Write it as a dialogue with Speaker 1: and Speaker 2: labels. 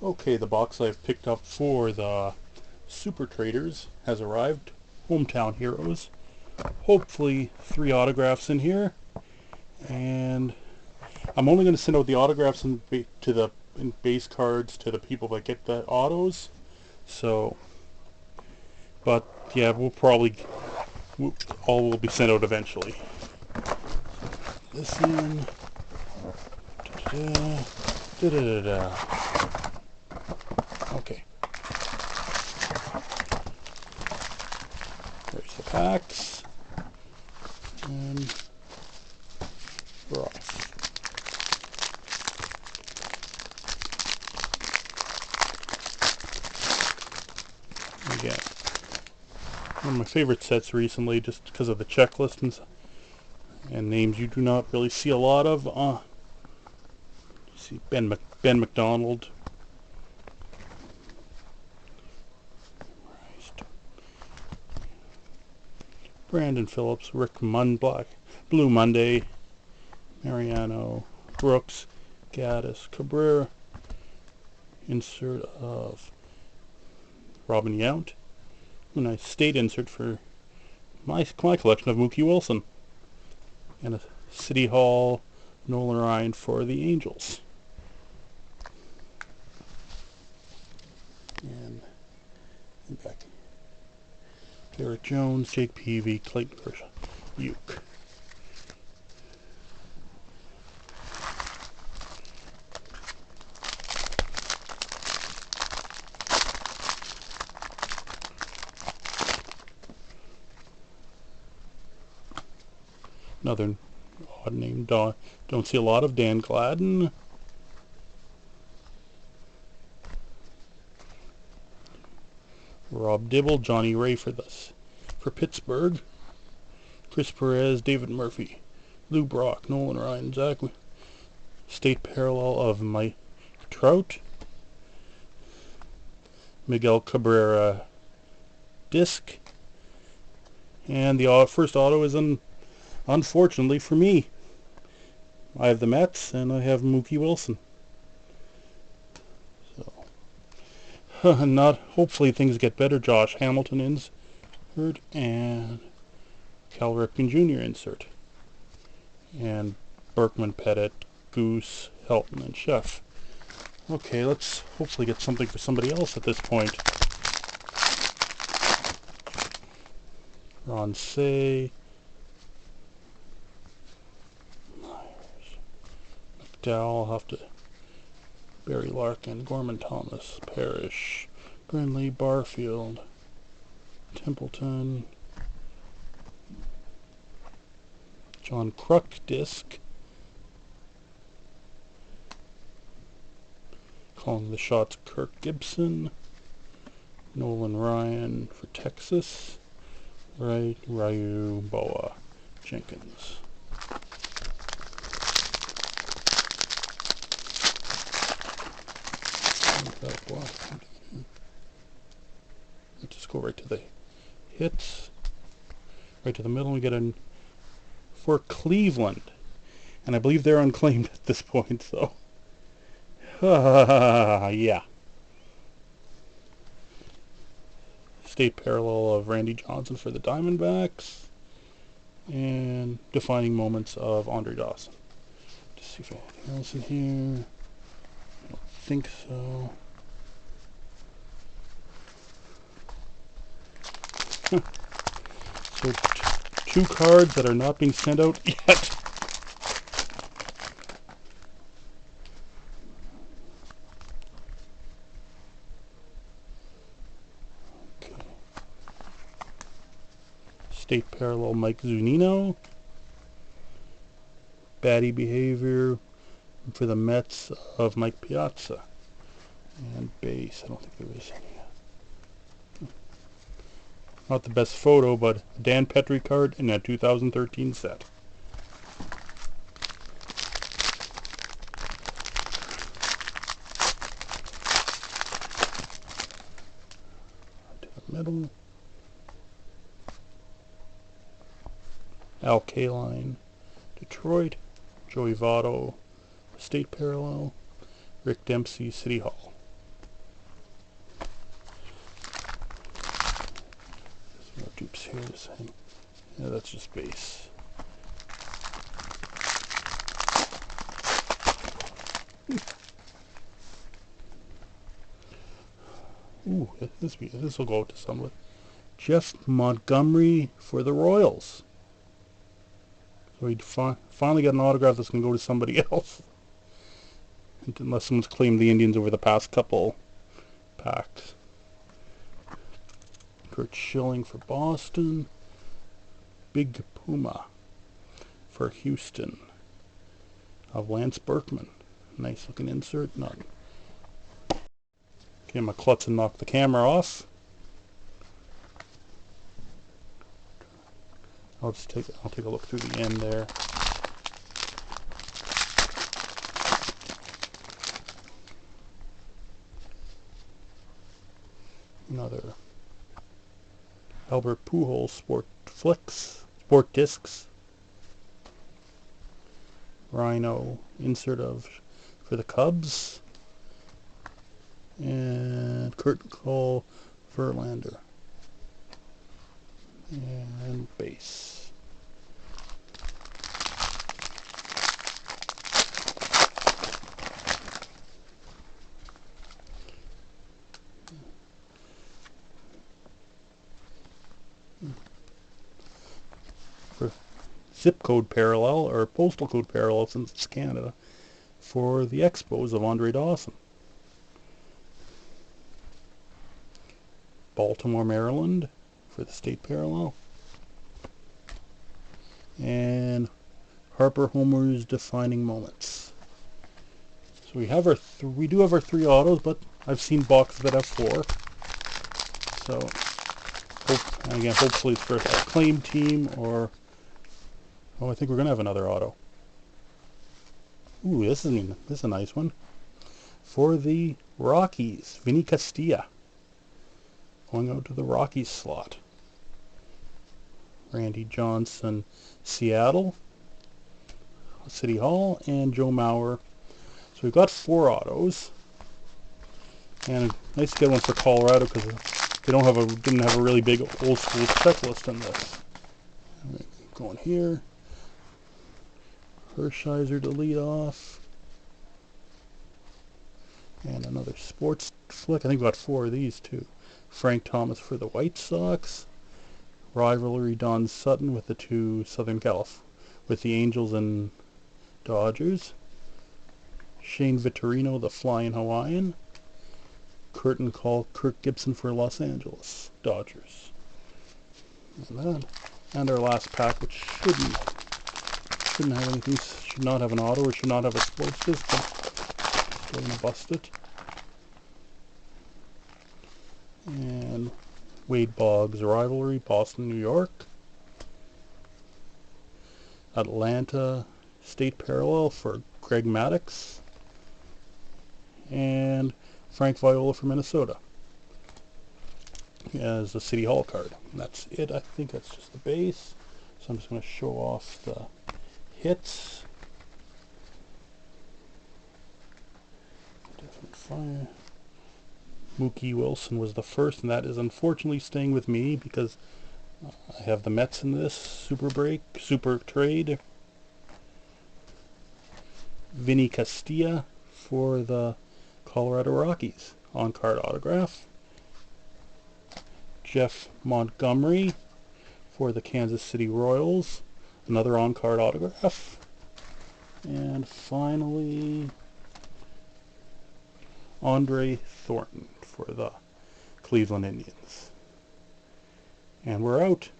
Speaker 1: Okay, the box I've picked up for the Super Traders has arrived. Hometown Heroes. Hopefully 3 autographs in here. And I'm only going to send out the autographs in base cards to the people that get the autos. So, but yeah, all will be sent out eventually. This in. Da-da-da, da-da-da-da. Okay. There's the packs. And we're off. Again, one of my favorite sets recently, just because of the checklist and names you do not really see a lot of. See Ben McDonald. Brandon Phillips, Rick Black, Blue Monday, Mariano, Brooks, Gaddis, Cabrera, insert of Robin Yount, a nice state insert for my collection of Mookie Wilson, and a City Hall Nolan Ryan for the Angels. And back. Derek Jones, Jake Peavy, Clayton Kershaw, Uke. Another odd name. Don't see a lot of Dan Gladden. Rob Dibble, Johnny Ray for Pittsburgh. Chris Perez, David Murphy, Lou Brock, Nolan Ryan, Zach. State parallel of Mike Trout. Miguel Cabrera disc. And the first auto is unfortunately for me. I have the Mets and I have Mookie Wilson. So hopefully things get better. Josh Hamilton insert and Cal Ripken Jr. insert. And Berkman, Pettit, Goose, Helton, and Chef. Okay, let's hopefully get something for somebody else at this point. Ron Say, Myers, McDowell, Barry Larkin, Gorman Thomas, Parrish, Brinley, Barfield, Templeton, John Kruk disc, calling the shots Kirk Gibson, Nolan Ryan for Texas, Ryu, Boa, Jenkins. Let's just go right to the hits. Right to the middle, we get a for Cleveland. And I believe they're unclaimed at this point, so. Yeah. State parallel of Randy Johnson for the Diamondbacks. And defining moments of Andre Dawson. Just see if anything else in here. I don't think so. So 2 cards that are not being sent out yet. Okay. State parallel Mike Zunino. Batty behavior for the Mets of Mike Piazza. And base, I don't think there is any. Not the best photo, but Dan Petry card in that 2013 set. To the middle. Al Kaline, Detroit. Joey Votto, State parallel. Rick Dempsey, City Hall. here? Yeah, that's just base. Ooh, this will go out to someone. Jeff Montgomery for the Royals. So he finally got an autograph that's going to go to somebody else. Unless someone's claimed the Indians over the past couple packs. Curt Schilling for Boston. Big Puma for Houston. Of Lance Berkman. Nice looking insert. None. Okay, my Klutzen knocked the camera off. I'll take a look through the end there. Another Albert Pujols Sport Discs. Rhino insert for the Cubs. And Kurt Cole Verlander. And base. For zip code parallel, or postal code parallel since it's Canada, for the Expos of Andre Dawson. Baltimore, Maryland for the state parallel. And Harper Homer's Defining Moments. So we do have our 3 autos, but I've seen boxes that have 4. So hopefully it's for a claim team, or I think we're gonna have another auto. Ooh, this is a nice one. For the Rockies, Vinny Castilla. Going out to the Rockies slot. Randy Johnson, Seattle, City Hall, and Joe Mauer. So we've got 4 autos, and nice to get one for Colorado because they didn't have a really big old school checklist in this. Going here, Hershiser to lead off, and another sports flick. I think we've got 4 of these too. Frank Thomas for the White Sox. Rivalry Don Sutton with the 2 Southern California, with the Angels and Dodgers. Shane Vittorino, the Flying Hawaiian. Curtain Call Kirk Gibson for Los Angeles Dodgers. And our last pack, which shouldn't have anything, should not have an auto or should not have a sports disc, but still gonna bust it. And Wade Boggs Rivalry, Boston, New York. Atlanta State Parallel for Greg Maddux. And Frank Viola for Minnesota as a City Hall card. And that's it. I think that's just the base. So I'm just going to show off the hits. Definite Fire. Mookie Wilson was the first, and that is unfortunately staying with me because I have the Mets in this super trade. Vinny Castilla for the Colorado Rockies, on-card autograph. Jeff Montgomery for the Kansas City Royals, another on-card autograph. And finally, Andre Thornton for the Cleveland Indians. And we're out.